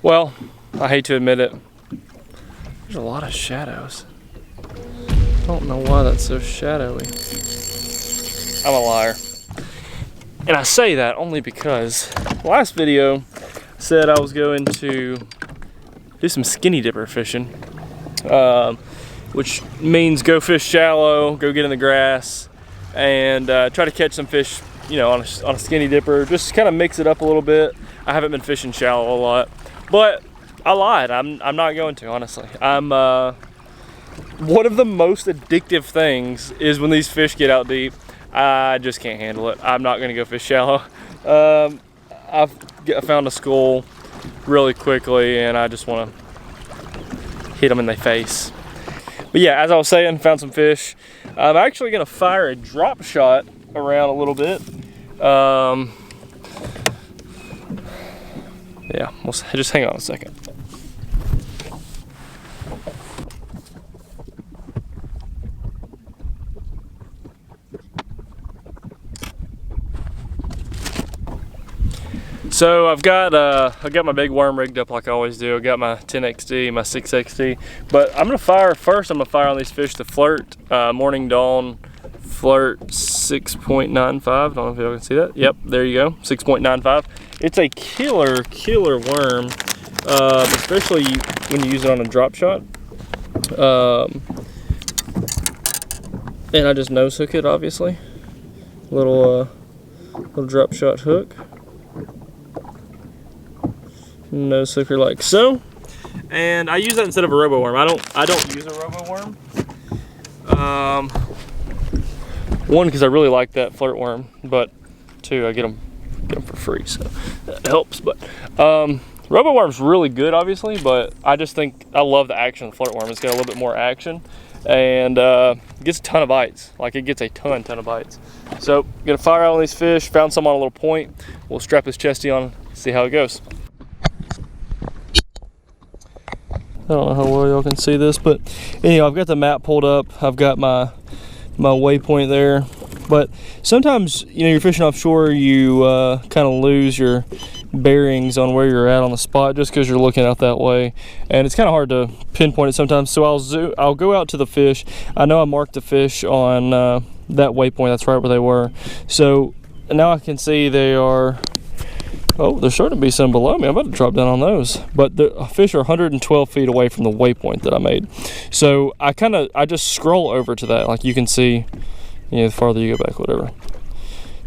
Well, I hate to admit it, there's a lot of shadows. I don't know why that's so shadowy. I'm a liar. And I say that only because the last video said I was going to do some skinny dipper fishing, which means go fish shallow, go get in the grass, and try to catch some fish, you know, on a skinny dipper. Just kind of mix it up a little bit. I haven't been fishing shallow a lot, but I lied. I'm not going to, honestly. One of the most addictive things is when these fish get out deep. I just can't handle it. I'm not going to go fish shallow. I found a school really quickly, and I just want to hit them in the face. But yeah, as I was saying, found some fish. I'm actually going to fire a drop shot around a little bit. Yeah, we'll just hang on a second. So I've got my big worm rigged up like I always do. I got my 10XD, my 6XD, but I'm gonna fire first. I'm gonna fire on these fish the Flirt Morning Dawn Flirt 6.95. I don't know if y'all can see that. Yep, there you go, 6.95. It's a killer worm, especially when you use it on a drop shot. And I just nose hook it, obviously. Little drop shot hook. Nose hooker like so, and I use that instead of a robo worm. I don't use a robo worm. One, because I really like that Flirt worm, but two, I get them for free, so that helps. But robo worm's really good, obviously, but I just think I love the action of the Flirt worm. It's got a little bit more action, and gets a ton of bites. Like, it gets a ton of bites. So gonna fire out on these fish. Found some on a little point. We'll strap this chesty on, see how it goes. I don't know how well y'all can see this, but anyway, I've got the map pulled up. I've got my waypoint there. But sometimes, you know, you're fishing offshore, you kind of lose your bearings on where you're at on the spot just because you're looking out that way, and it's kind of hard to pinpoint it sometimes. So I'll go out to the fish. I know I marked the fish on that waypoint. That's right where they were. So now I can see they are. Oh, there's starting to be some below me. I'm about to drop down on those. But the fish are 112 feet away from the waypoint that I made. So I just scroll over to that. Like, you can see, you know, the farther you go back, whatever.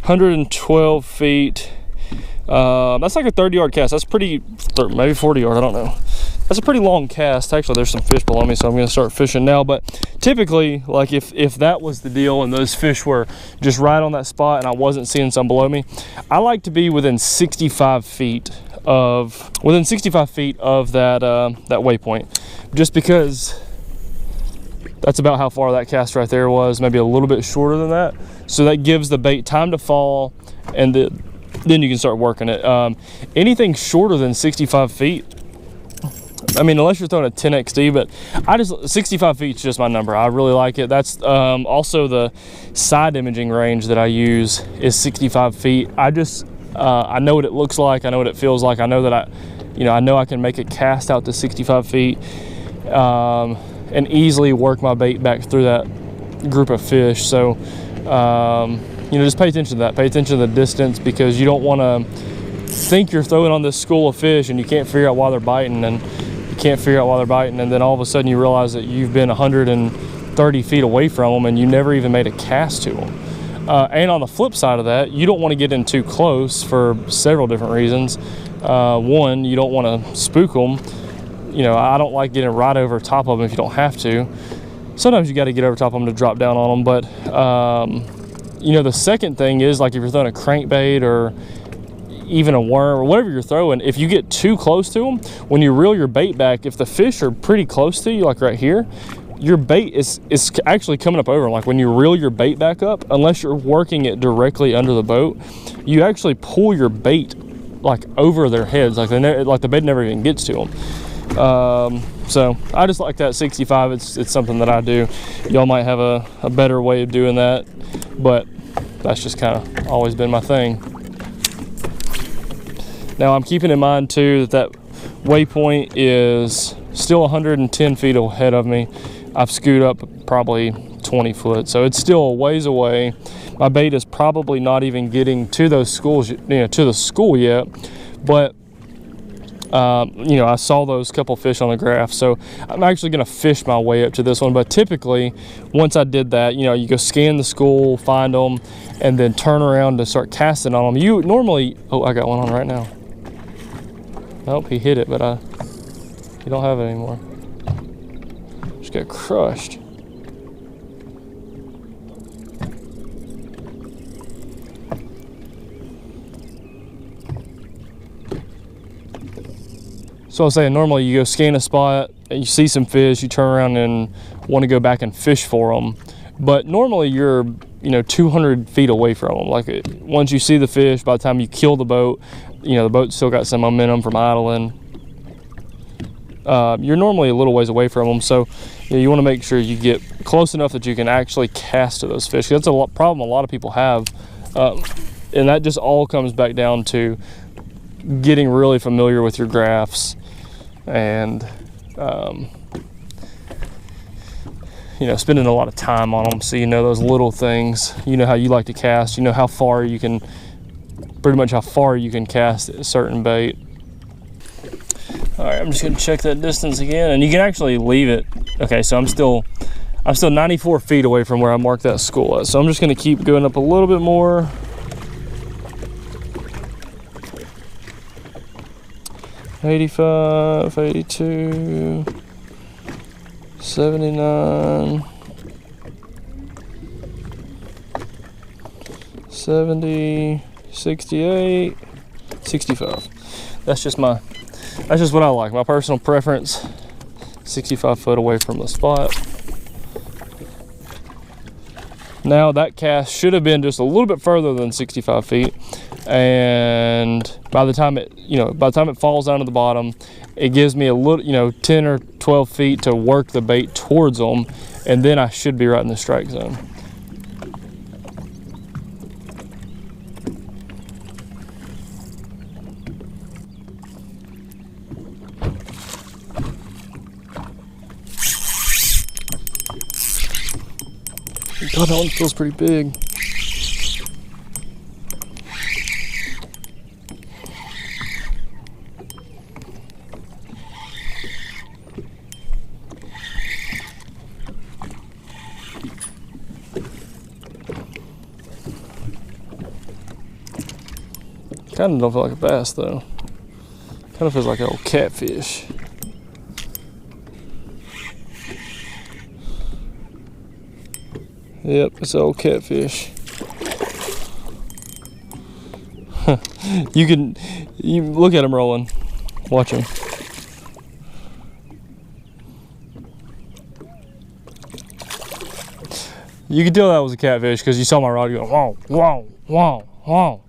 112 feet. That's like a 30-yard cast. That's pretty, maybe 40 yard, I don't know. That's a pretty long cast. Actually, there's some fish below me, so I'm gonna start fishing now. But typically, like, if that was the deal and those fish were just right on that spot and I wasn't seeing some below me, I like to be within 65 feet of that waypoint, just because that's about how far that cast right there was, maybe a little bit shorter than that. So that gives the bait time to fall, and then you can start working it. Anything shorter than 65 feet, I mean, unless you're throwing a 10XD, but 65 feet is just my number. I really like it. That's also the side imaging range that I use is 65 feet. I know what it looks like. I know what it feels like. I know that I know I can make it cast out to 65 feet and easily work my bait back through that group of fish. So, just pay attention to that. Pay attention to the distance, because you don't want to think you're throwing on this school of fish and you can't figure out why they're biting, and then all of a sudden you realize that you've been 130 feet away from them and you never even made a cast to them. And on the flip side of that, you don't want to get in too close for several different reasons. One, you don't want to spook them. You know, I don't like getting right over top of them if you don't have to. Sometimes you got to get over top of them to drop down on them. But the second thing is, like, if you're throwing a crankbait or even a worm or whatever you're throwing, if you get too close to them, when you reel your bait back, if the fish are pretty close to you, like right here, your bait is actually coming up over them. Like, when you reel your bait back up, unless you're working it directly under the boat, you actually pull your bait like over their heads, like the bait never even gets to them. So I just like that 65. It's something that I do. Y'all might have a better way of doing that, but that's just kind of always been my thing. Now, I'm keeping in mind too that waypoint is still 110 feet ahead of me. I've scooted up probably 20 foot, so it's still a ways away. My bait is probably not even getting to those schools, to the school yet, but I saw those couple fish on the graph, so I'm actually going to fish my way up to this one. But typically, once I did that, you go scan the school, find them, and then turn around to start casting on them. You normally, oh, I got one on right now. Nope, he hit it, but he don't have it anymore. Just got crushed. So I was saying, normally you go scan a spot, and you see some fish, you turn around and want to go back and fish for them. But normally you're, 200 feet away from them. Like once you see the fish, by the time you kill the boat, the boat's still got some momentum from idling. You're normally a little ways away from them. So you want to make sure you get close enough that you can actually cast to those fish. That's a problem a lot of people have. And that just all comes back down to getting really familiar with your graphs and spending a lot of time on them, so those little things. How you like to cast, how far you can cast a certain bait. All right, I'm just gonna check that distance again, and you can actually leave it. Okay, so I'm still 94 feet away from where I marked that school at, so I'm just gonna keep going up a little bit more. 85, 82, 79, 70, 68, 65. That's just what I like, my personal preference. 65 foot away from the spot. Now that cast should have been just a little bit further than 65 feet. And by the time it falls down to the bottom, it gives me a little, 10 or 12 feet to work the bait towards them, and then I should be right in the strike zone. God, that one feels pretty big. Kind of don't feel like a bass though. Kind of feels like an old catfish. Yep, it's an old catfish. You look at him rolling. Watch him. You can tell that was a catfish because you saw my rod go wow, wow, wow, wow.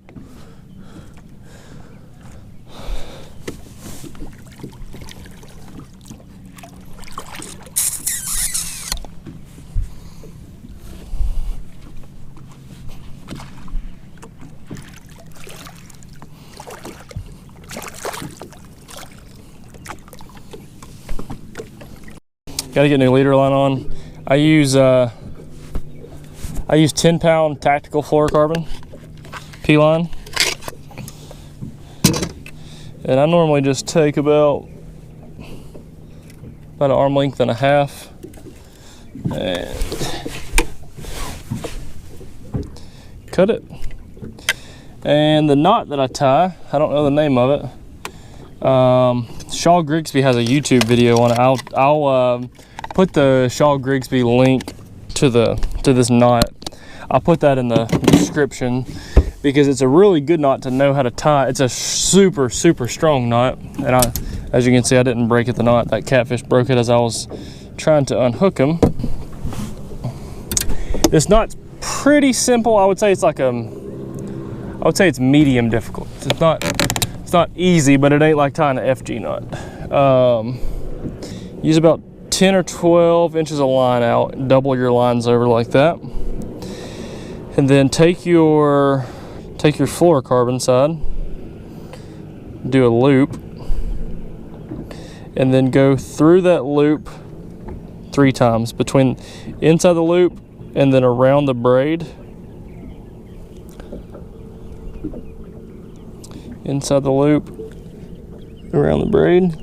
Got to get a new leader line on. I use 10-pound tactical fluorocarbon P-line, and I normally just take about an arm length and a half, and cut it. And the knot that I tie, I don't know the name of it. Shaw Grigsby has a YouTube video on it. I'll put the Shaw Grigsby link to this knot. I'll put that in the description because it's a really good knot to know how to tie. It's a super, super strong knot, and as you can see, I didn't break the knot. That catfish broke it as I was trying to unhook him. This knot's pretty simple. I would say it's it's medium difficult. It's not easy, but it ain't like tying an FG knot. Use about 10 or 12 inches of line out, double your lines over like that, and then take your fluorocarbon side, do a loop, and then go through that loop 3 times, between inside the loop and then around the braid. Inside the loop, around the braid.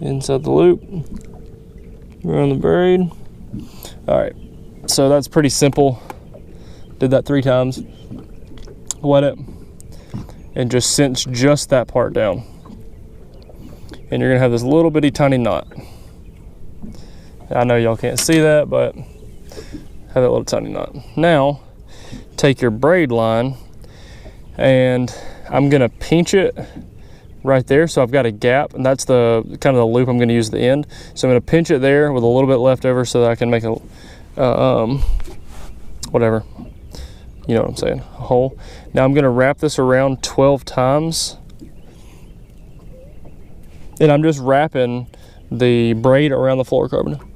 Inside the loop, around the braid. All right, so that's pretty simple. Did that 3 times. Wet it, and just cinch just that part down. And you're gonna have this little bitty tiny knot. I know y'all can't see that, but have that little tiny knot. Now, take your braid line, and I'm gonna pinch it right there, so I've got a gap, and that's the kind of the loop I'm going to use at the end. So I'm going to pinch it there with a little bit left over so that I can make a whatever, you know what I'm saying, a hole. Now I'm going to wrap this around 12 times, and I'm just wrapping the braid around the fluorocarbon.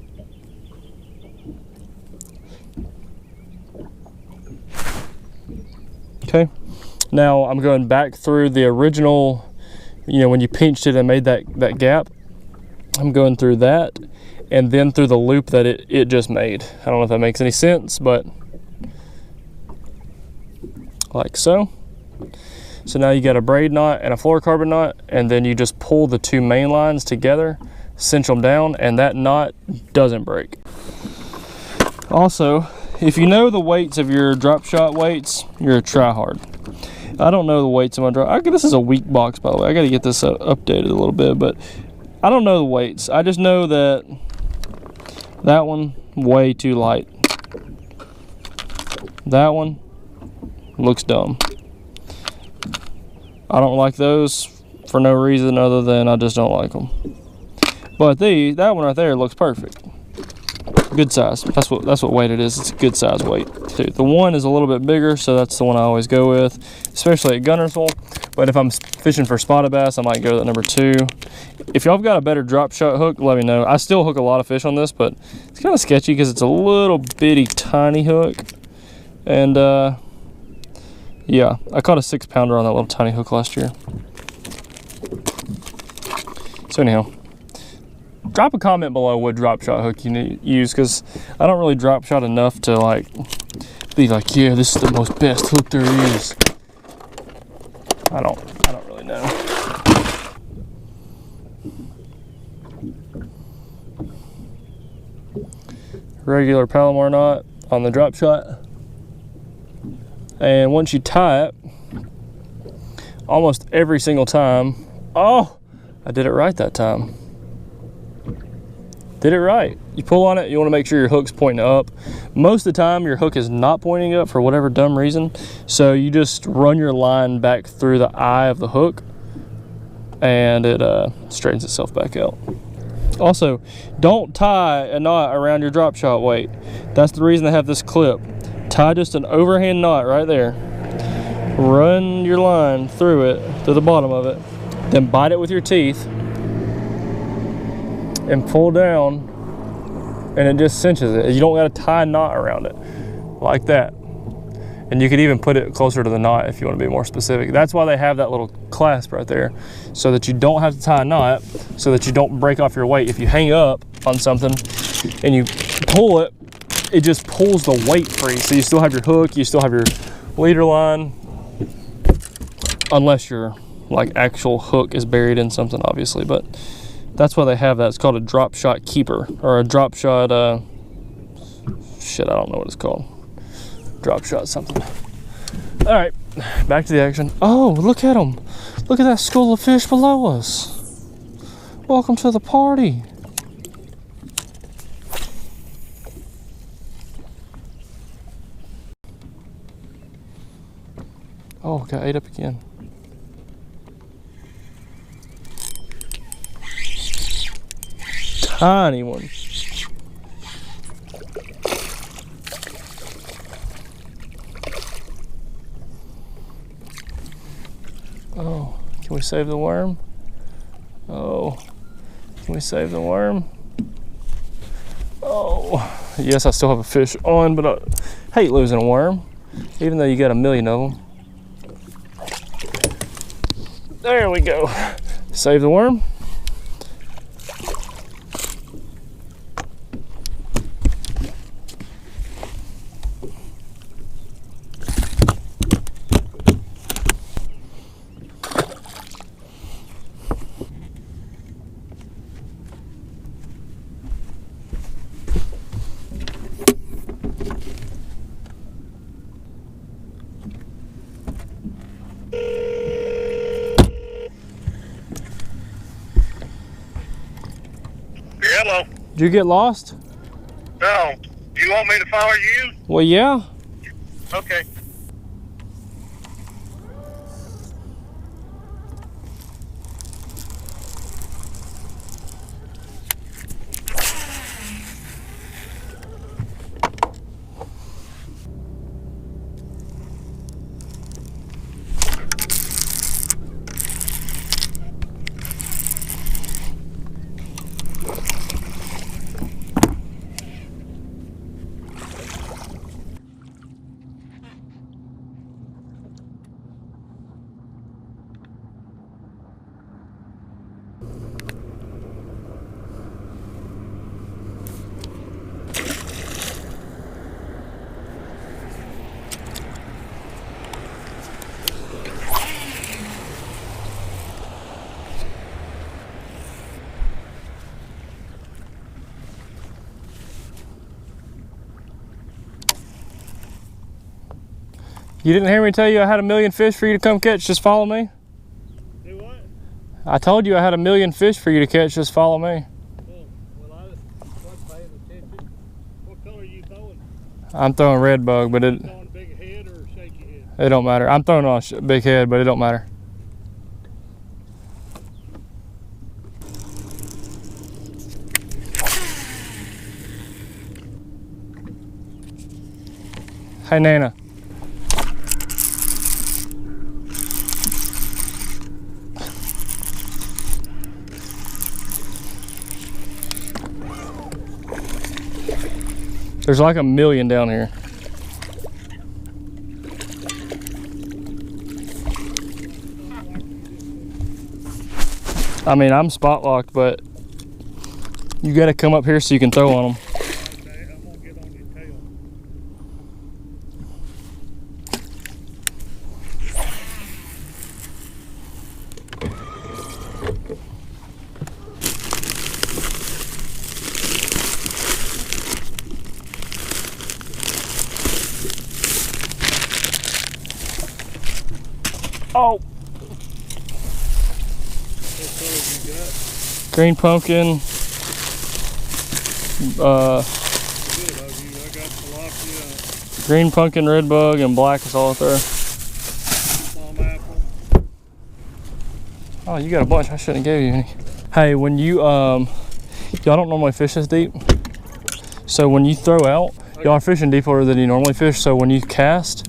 Okay, now I'm going back through the original, you know, when you pinched it and made that gap, I'm going through that and then through the loop that it just made. I don't know if that makes any sense, but like so. So now you got a braid knot and a fluorocarbon knot, and then you just pull the 2 main lines together, cinch them down, and that knot doesn't break. Also, if you know the weights of your drop shot weights, you're a tryhard. I don't know the weights of my drop. This is a weak box, by the way. I got to get this updated a little bit, but I don't know the weights. I just know that that one way too light. That one looks dumb. I don't like those for no reason other than I just don't like them. But that one right there looks perfect. Good size. That's what weight it is. It's a good size weight. The one is a little bit bigger, so that's the one I always go with, especially at Guntersville. But if I'm fishing for spotted bass, I might go to that number 2. If y'all have got a better drop shot hook, let me know. I still hook a lot of fish on this, but it's kind of sketchy because it's a little bitty tiny hook. And yeah, I caught a 6-pounder on that little tiny hook last year. So anyhow, drop a comment below what drop shot hook you use, because I don't really drop shot enough to like be like, yeah, this is the most best hook there is. I don't really know. Regular Palomar knot on the drop shot, and once you tie it, almost every single time, oh, I did it right that time. Did it right. You pull on it, you want to make sure your hook's pointing up. Most of the time your hook is not pointing up for whatever dumb reason, so you just run your line back through the eye of the hook and it straightens itself back out. Also, don't tie a knot around your drop shot weight. That's the reason they have this clip. Tie just an overhand knot right there. Run your line through it, to the bottom of it, then bite it with your teeth and pull down, and it just cinches it. You don't got to tie a knot around it like that. And you could even put it closer to the knot if you want to be more specific. That's why they have that little clasp right there, so that you don't have to tie a knot, so that you don't break off your weight. If you hang up on something and you pull it, it just pulls the weight free. So you still have your hook, you still have your leader line, unless your like actual hook is buried in something, obviously. But that's why they have that. It's called a drop shot keeper, or a drop shot, shit, I don't know what it's called. Drop shot something. All right, back to the action. Oh, look at them. Look at that school of fish below us. Welcome to the party. Oh, got ate up again. Tiny one. Oh, can we save the worm? Oh, can we save the worm? Oh, yes, I still have a fish on, but I hate losing a worm, even though you got a million of them. There we go. Save the worm. Hello. Did you get lost? No. Do you want me to follow you? Well, yeah. Okay. You didn't hear me tell you I had 1,000,000 fish for you to come catch, just follow me? Do what? I told you I had 1,000,000 fish for you to catch, just follow me. Oh, well, I wasn't paying attention. What color are you throwing? I'm throwing red bug, but it Throwing big head or shaky head? don't matter. I'm throwing on a big head, but it don't matter. Hey, Nana. There's like 1,000,000 down here. I mean, I'm spot locked, but you gotta come up here so you can throw on them. Okay, I'm gonna get on your tail. Oh, What color you got? green pumpkin. Good of you. I got tilapia, Green pumpkin, red bug, and black is all out there. plum apple. Oh, you got a bunch. I shouldn't have gave you any. Hey, when you y'all don't normally fish this deep, so when you throw out, y'all are fishing deeper than you normally fish. So when you cast,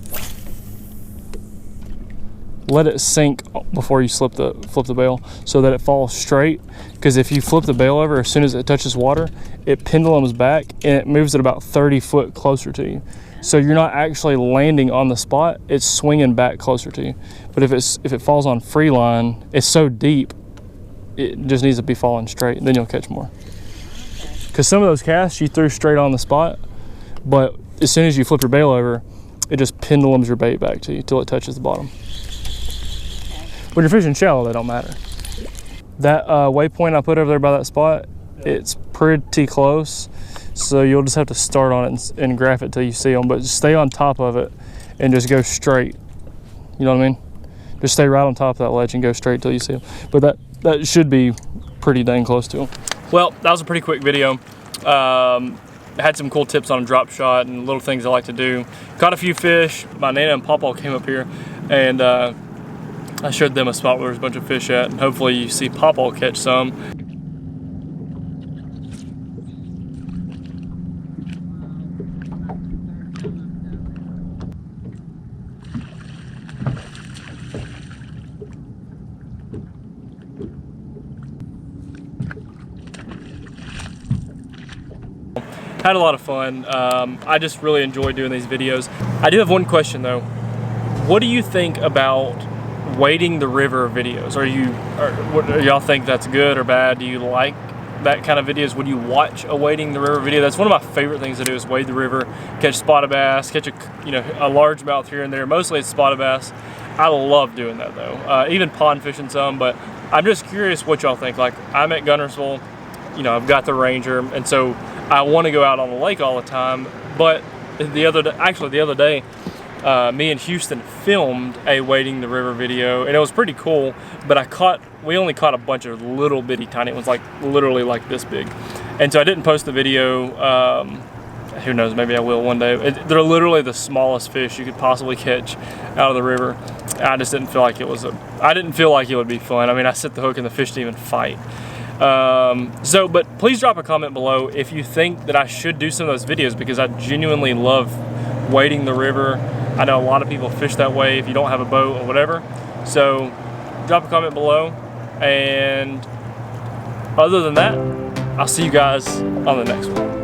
let it sink before you flip the bail so that it falls straight. Because if you flip the bail over, as soon as it touches water, it pendulums back and it moves it about 30 foot closer to you. So you're not actually landing on the spot, it's swinging back closer to you. But if it falls on free line, it's so deep, it just needs to be falling straight, and then you'll catch more. Because some of those casts you threw straight on the spot, but as soon as you flip your bail over, it just pendulums your bait back to you till it touches the bottom. When you're fishing shallow, that don't matter. That waypoint I put over there by that spot, it's pretty close. So you'll just have to start on it and graph it till you see them, but just stay on top of it and just go straight. You know what I mean? Just stay right on top of that ledge and go straight till you see them. But that should be pretty dang close to them. Well, that was a pretty quick video. Had some cool tips on a drop shot and little things I like to do. Caught a few fish. My Nana and Pawpaw came up here, and I showed them a spot where there's a bunch of fish at, and hopefully you see Pawpaw catch some. Had a lot of fun. I just really enjoy doing these videos. I do have one question though. What do you think about wading the river videos. What do y'all think that's good or bad? Do you like that kind of videos? Would you watch a wading the river video? That's one of my favorite things to do, is wade the river, catch spotted bass, catch a largemouth here and there. Mostly it's spotted bass. I love doing that though. Even pond fishing some, but I'm just curious what y'all think. Like, I'm at Guntersville, I've got the Ranger, and so I want to go out on the lake all the time. But the other day, me and Houston filmed a wading the river video, and it was pretty cool. But we only caught a bunch of little bitty tiny ones, like literally like this big, and so I didn't post the video. Who knows? Maybe I will one day. They're literally the smallest fish you could possibly catch out of the river. I just didn't feel like it was I didn't feel like it would be fun. I mean, I set the hook and the fish didn't even fight. But please drop a comment below if you think that I should do some of those videos, because I genuinely love wading the river. I know a lot of people fish that way if you don't have a boat or whatever. So drop a comment below, and other than that, I'll see you guys on the next one.